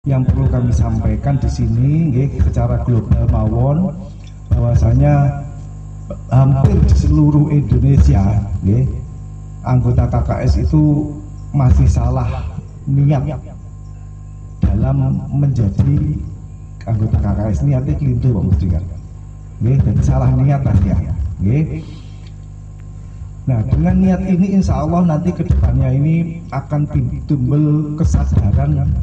yang perlu kami sampaikan di sini secara global mawon, bahwasanya hampir di seluruh Indonesia anggota KKS itu masih salah niat dalam menjadi anggota KKS. Niatnya kelintu Pak Mustika, jadi salah niat lah ya. Nah, dengan niat ini insya Allah nanti kedepannya ini akan timbul kesadaran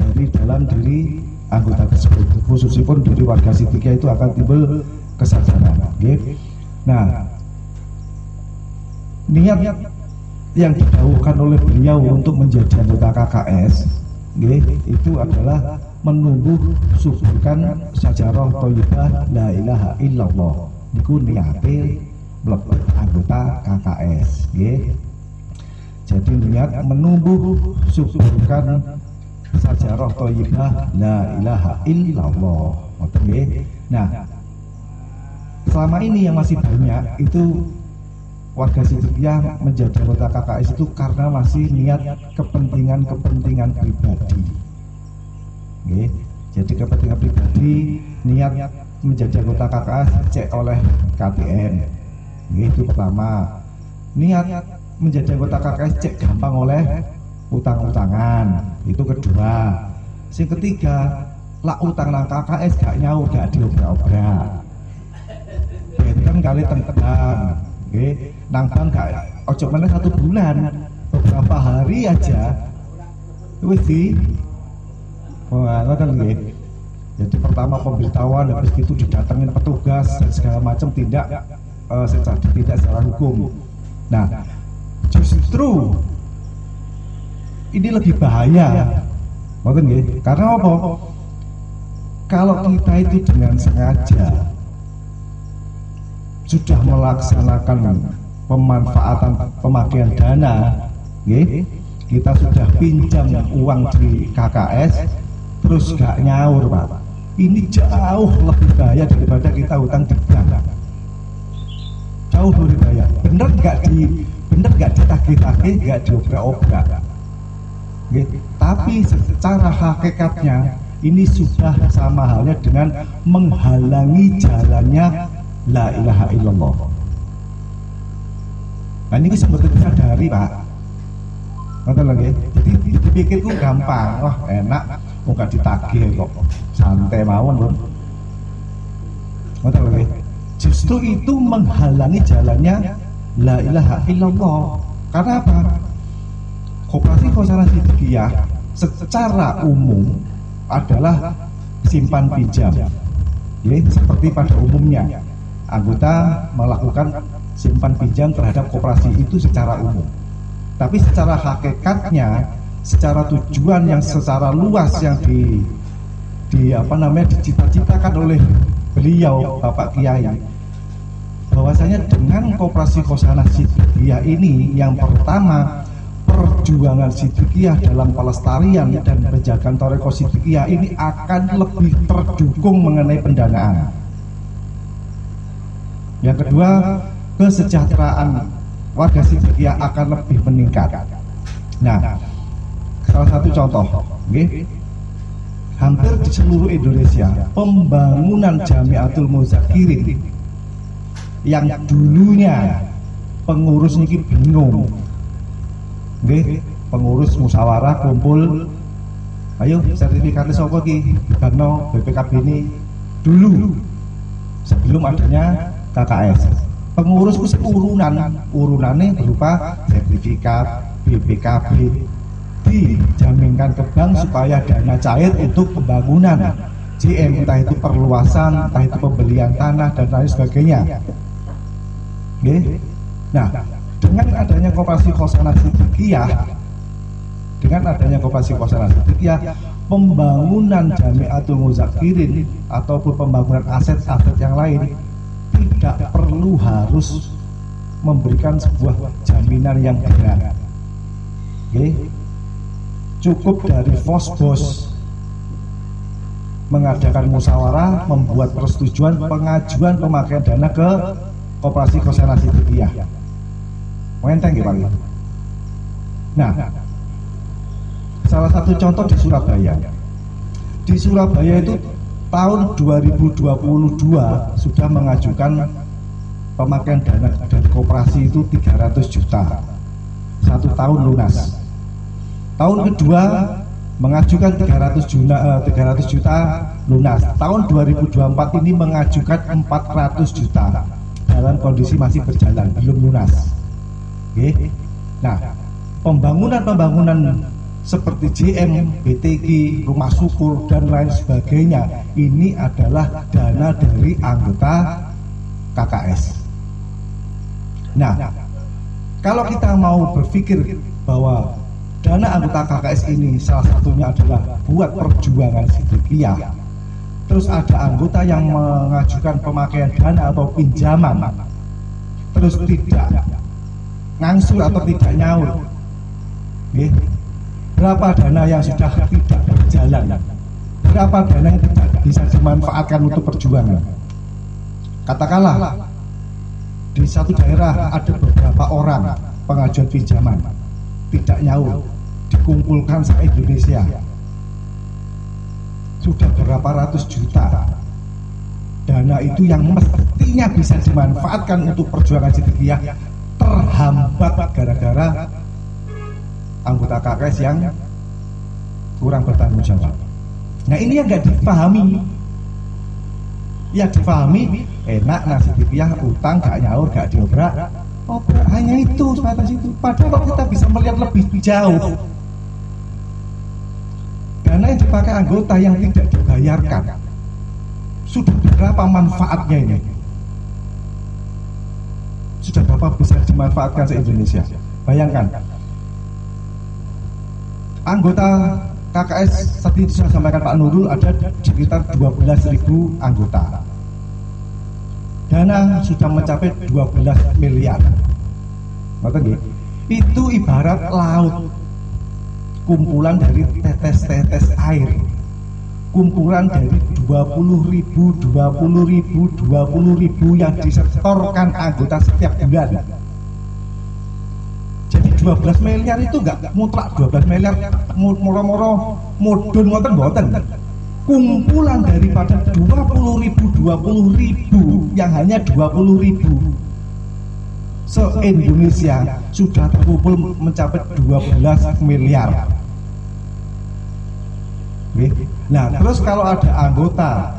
dari dalam diri anggota tersebut, khususnya dari warga Sidikiyah itu akan timbul kesadaran. Nah, niat yang didahulukan oleh beliau untuk menjadi anggota KKS itu adalah menumbuh suburkan sajarah thayyibah la ilaha illallah. Niku niate mlebet anggota KKS. Jadi niat menumbuh suburkan sajarah thayyibah la ilaha illallah. Nah, selama ini yang masih banyak itu warga Sidikiyah menjadi anggota KKS itu karena masih niat kepentingan pribadi. Jadi kepentingan pribadi, niat menjadi anggota KKS cek oleh KTN. Itu pertama. Niat menjadi anggota KKS cek gampang oleh utang-utangan. Itu kedua. Yang ketiga, lah utang nang KKS gak nyaur, gak diobrak-obrak. Benten kali tengkedang. Nang bank gak ojo meneh 1 bulan, beberapa hari aja wis di jadi pertama pemberitahuan, habis itu didatengin petugas dan segala macam tindak secara hukum. Nah, justru ini lebih bahaya, karena apa? Kalau kita itu dengan sengaja sudah melaksanakan pemanfaatan pemakaian dana, kita sudah pinjam uang di KKS terus gak nyaur Pak, ini jauh lebih bahaya daripada kita hutang di bank. Jauh lebih bahaya. Bener gak ditagih-tagih, gak diobrak-obrak. Tapi secara hakikatnya ini sudah sama halnya dengan menghalangi jalannya la ilaha illallah. Nah ini sebetulnya sadari Pak. Jadi dipikirku gampang, wah enak, gak ditagih kok, santai mawon. Justru itu menghalangi jalannya la ilaha illallah. Karena apa? Koperasi Khazanah Sidikiyah secara umum adalah simpan pinjam. Seperti pada umumnya anggota melakukan simpan pinjam terhadap koperasi itu secara umum. Tapi secara hakikatnya, secara tujuan yang secara luas yang dicita-citakan oleh beliau Bapak Kiai, bahwasanya dengan koperasi Khazanah Sidikiyah ini, yang pertama perjuangan Sidikiyah dalam pelestarian dan penjagaan Thariqah Sidikiyah ini akan lebih terdukung mengenai pendanaan. Yang kedua, kesejahteraan warga Sidikiyah akan lebih meningkat. Nah, salah satu contoh, hampir di seluruh Indonesia pembangunan Jamiatul Muzakirin yang dulunya pengurus ini bingung, pengurus musyawarah kumpul, ayo sertifikatnya sopo ki dibagno BPKB ini dulu sebelum adanya KKS. Pengurus urunannya berupa sertifikat BPKB, dijaminkan ke bank supaya dana cair untuk pembangunan JM, entah itu perluasan, entah itu pembelian tanah dan lain sebagainya. Nah, dengan adanya koperasi Khazanah Sidikiyah, pembangunan Jamiatul Muzakirin ataupun pembangunan aset-aset yang lain tidak perlu harus memberikan sebuah jaminan yang berat. Cukup dari Fosbos mengadakan musyawarah, membuat persetujuan pengajuan pemakaian dana ke koperasi Khazanah Sidikiyah. Menteng ya Pak. Nah, salah satu contoh di Surabaya, di Surabaya itu tahun 2022 sudah mengajukan pemakaian dana dari koperasi itu 300 juta 1 tahun lunas. Tahun kedua mengajukan 300 juta lunas. Tahun 2024 ini mengajukan 400 juta dalam kondisi masih berjalan, belum lunas. Oke. Nah, pembangunan seperti JM, BTG, Rumah Syukur dan lain sebagainya ini adalah dana dari anggota KKS. Nah, kalau kita mau berpikir bahwa dana anggota KKS ini salah satunya adalah buat perjuangan sidikiyah, terus ada anggota yang mengajukan pemakaian dana atau pinjaman, terus tidak ngangsur atau tidak nyaur, berapa dana yang sudah tidak berjalan, berapa dana yang tidak bisa dimanfaatkan untuk perjuangan. Katakanlah di satu daerah ada beberapa orang pengajuan pinjaman tidak nyaur, dikumpulkan se-Indonesia sudah berapa ratus juta. Dana itu yang mestinya bisa dimanfaatkan untuk perjuangan sidikiyah terhambat gara-gara anggota KKS yang kurang bertanggung jawab. Nah, ini yang nggak dipahami. Ya dipahami, enak nasi sidikiyah utang gak nyaur, gak diobrak, hanya itu sebatas itu. Padahal kita bisa melihat lebih jauh. Dana yang dipakai anggota yang tidak dibayarkan, sudah berapa manfaatnya ini? Sudah berapa bisa dimanfaatkan se-Indonesia? Bayangkan, anggota KKS tadi sudah sampaikan Pak Nurul ada sekitar 12.000 anggota. Dana sudah mencapai 12 miliar. Itu ibarat laut, kumpulan dari tetes-tetes air, kumpulan dari 20.000 yang disetorkan anggota setiap bulan. Jadi 12 miliar itu enggak mutlak 12 miliar moro-moro mudun ngoten-ngoten. Kumpulan daripada 20.000 yang hanya 20.000 se-Indonesia sudah terkumpul mencapai 12 miliar. Nah, terus kalau ada anggota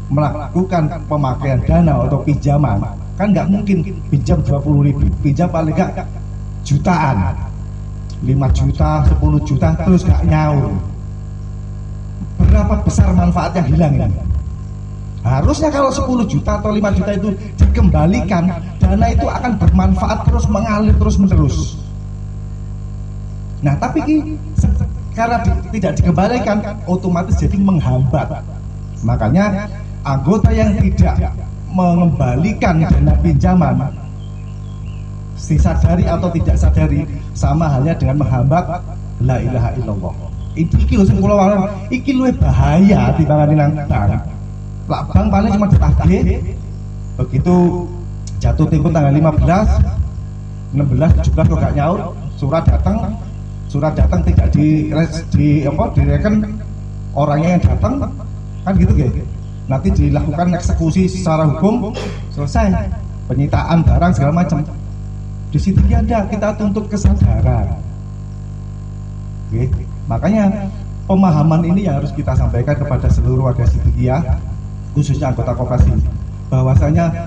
melakukan pemakaian dana atau pinjaman, kan nggak mungkin pinjam 20.000, pinjam paling nggak jutaan, 5 juta, 10 juta, terus nggak nyaur. Berapa besar manfaat yang hilang ini? Harusnya kalau 10 juta atau 5 juta itu dikembalikan, dana itu akan bermanfaat terus, mengalir terus menerus. Nah, tapi karena tidak dikembalikan, otomatis jadi menghambat. Makanya anggota yang tidak mengembalikan dana pinjaman, disadari atau tidak sadari, sama halnya dengan menghambat la ilaha illallah. Iki lho sing kula waran, iki luwih bahaya timbangane nang bank. Lah bank paling cuma ditagih. Begitu jatuh tempo tanggal 15, 16, 17 kok gak nyaur, surat datang tidak direken orangnya yang datang, kan gitu ya. Nanti dilakukan eksekusi secara hukum, selesai penyitaan barang segala macam. Di situ ya ada kita tuntut kesadaran. Oke. Makanya pemahaman ini yang harus kita sampaikan kepada seluruh warga sidikiyah, khususnya anggota koperasi, bahwasanya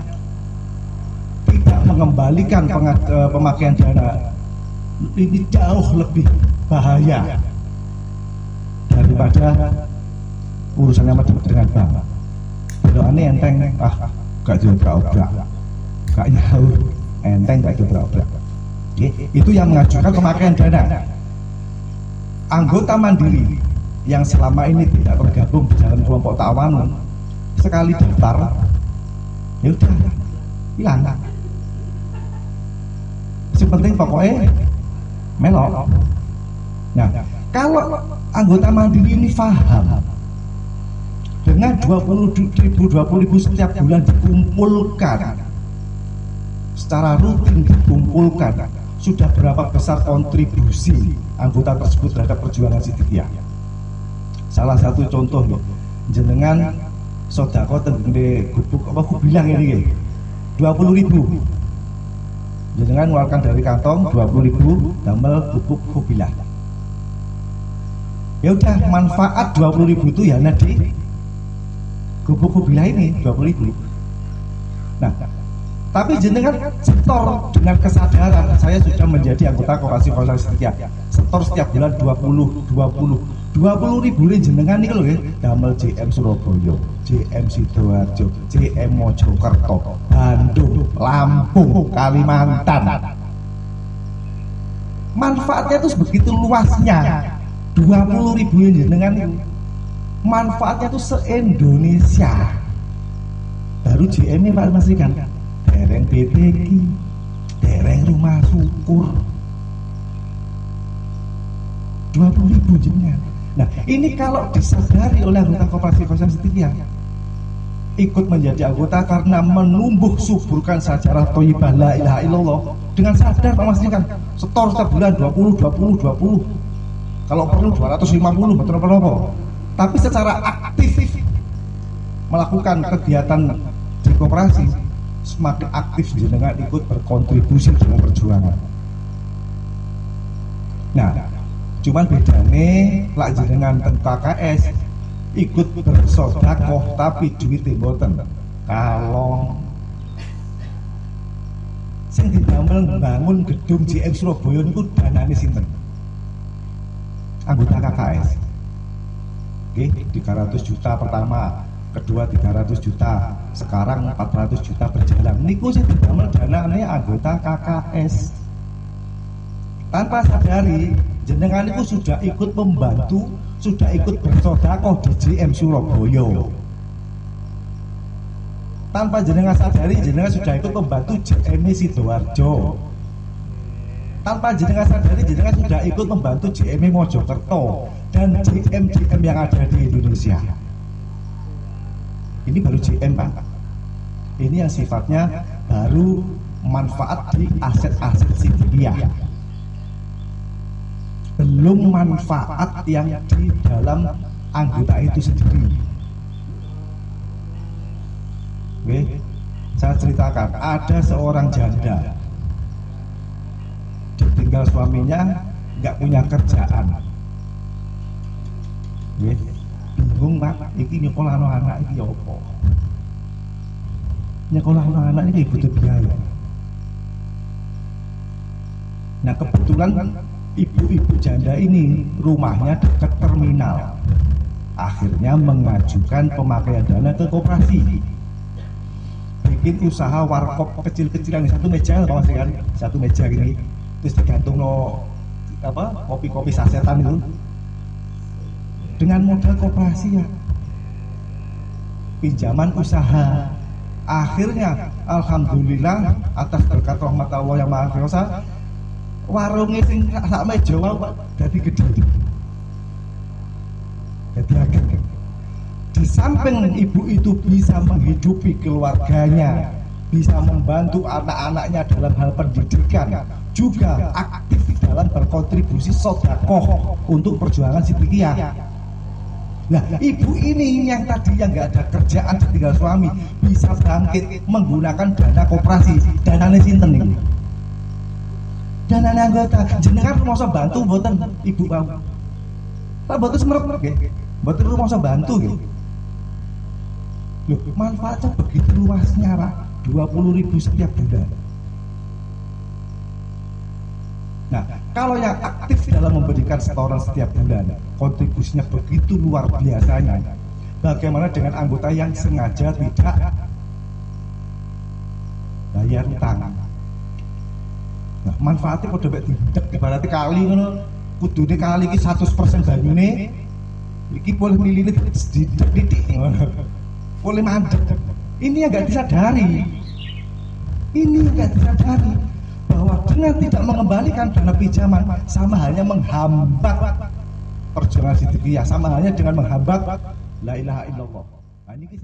tidak mengembalikan pemakaian dana ini jauh lebih bahaya daripada urusannya dengan bank. Doanya enteng, gak diobrak-obrak, gak nyaur, enteng gak diobrak-obrak. Itu yang mengajukan pemakaian dana. Anggota mandiri yang selama ini tidak tergabung di dalam kelompok Ta'awun, sekali daftar, ya udah hilang. Yang penting pokoknya melok. Nah, kalau anggota mandiri ini paham dengan 20.000 setiap bulan dikumpulkan, secara rutin dikumpulkan, sudah berapa besar kontribusi anggota tersebut terhadap perjuangan sidikiyah? Salah satu contoh loh, jenengan sodako tentang gubuk apa aku bilang ini 20.000. Jenengan mengeluarkan dari kantong 20.000 damel gubuk kubilah. Ya udah, manfaat 20.000 itu ya nanti gubuk kubilah ini 20.000. Nah, tapi jenengan setor dengan kesadaran saya sudah menjadi anggota koperasi setia. Setor setiap bulan 20.000 jenengan nih loh ya, damel JM Surabaya, JM Sidoarjo, JM Mojokerto, Bandung, Lampung, Kalimantan. Manfaatnya itu begitu luasnya. 20.000 jenengan itu manfaatnya itu se-Indonesia. Baru JM ini Pak Mas kan, dereng BTG, dereng rumah syukur. 20.000 jenengan. Nah, ini kalau disadari oleh anggota koperasi setia, ikut menjadi anggota karena menumbuh suburkan sejarah thayyibah la ilaha illallah, dengan sadar Pak Mas kan, setor setiap bulan 20. Kalau perlu 250, betul apa? Tapi secara aktif melakukan kegiatan di koperasi, semakin aktif jenengan ikut berkontribusi dalam perjuangan. Nah, cuman bedanya lak jenengan teng KKS ikut bersedekah tapi duit mboten. Kalau sing didamel bangun gedung JM Surabaya niku danane sinten? Anggota KKS. Oke, 300 juta pertama, kedua 300 juta, sekarang 400 juta berjalan. Niku sing didamel danane anggota KKS. Tanpa sadari jenengan itu sudah ikut membantu, sudah ikut bersedekah di JM Surabaya. Tanpa jenengan sadari, jenengan sudah ikut membantu JM Sidoarjo. Tanpa jenengan sadari, jenengan sudah ikut membantu JM Mojokerto dan JM yang ada di Indonesia. Ini baru JM Pak. Ini yang sifatnya baru manfaat di aset-aset Sidikiah. Belum manfaat yang di dalam anggota itu sendiri. Oke, saya ceritakan, ada seorang janda ditinggal suaminya, nggak punya kerjaan. Oke, bingung Pak, ini nyekolah anak ini apa? Nyekolah anak ini butuh biaya. Nah kebetulan ibu-ibu janda ini rumahnya dekat terminal. Akhirnya mengajukan pemakaian dana ke koperasi. Bikin usaha warkop kecil-kecilan, satu meja Pak Mas kan, satu meja gini. Terus digantung kopi-kopi sasetan itu. Dengan modal koperasi ya. Pinjaman usaha. Akhirnya alhamdulillah atas berkat rahmat Allah yang Maha Kuasa, warungnya sing sak meja wae Pak dadi gedhe. Dadi akeh. Di samping ibu itu bisa menghidupi keluarganya, bisa membantu anak-anaknya dalam hal pendidikan, juga aktif dalam berkontribusi sedekah untuk perjuangan Sidikiah. Nah, ibu ini yang tadinya nggak ada kerjaan ditinggal suami bisa bangkit menggunakan dana koperasi. Danane sinten niku? Danane anggota. Jenengan rumangsa bantu mboten ibu Pak? Tak mboten semerep nggih. Mboten rumangsa bantu nggih. Loh, manfaatnya begitu luasnya Pak. 20.000 setiap bulan. Nah, kalau yang aktif dalam memberikan setoran setiap bulan, kontribusinya begitu luar biasanya. Bagaimana dengan anggota yang sengaja tidak bayar utang? Nah, manfaatnya pada baik tidak, berarti kali ngono, kudune kali iki 100% banyune, iki boleh mililit sedikit, boleh mandek. Ini yang nggak disadari. Ini nggak disadari bahwa dengan tidak mengembalikan dana pinjaman sama halnya menghambat perjuangan Sidikiah, sama halnya dengan menghambat la ilaha illallah. Nah, ini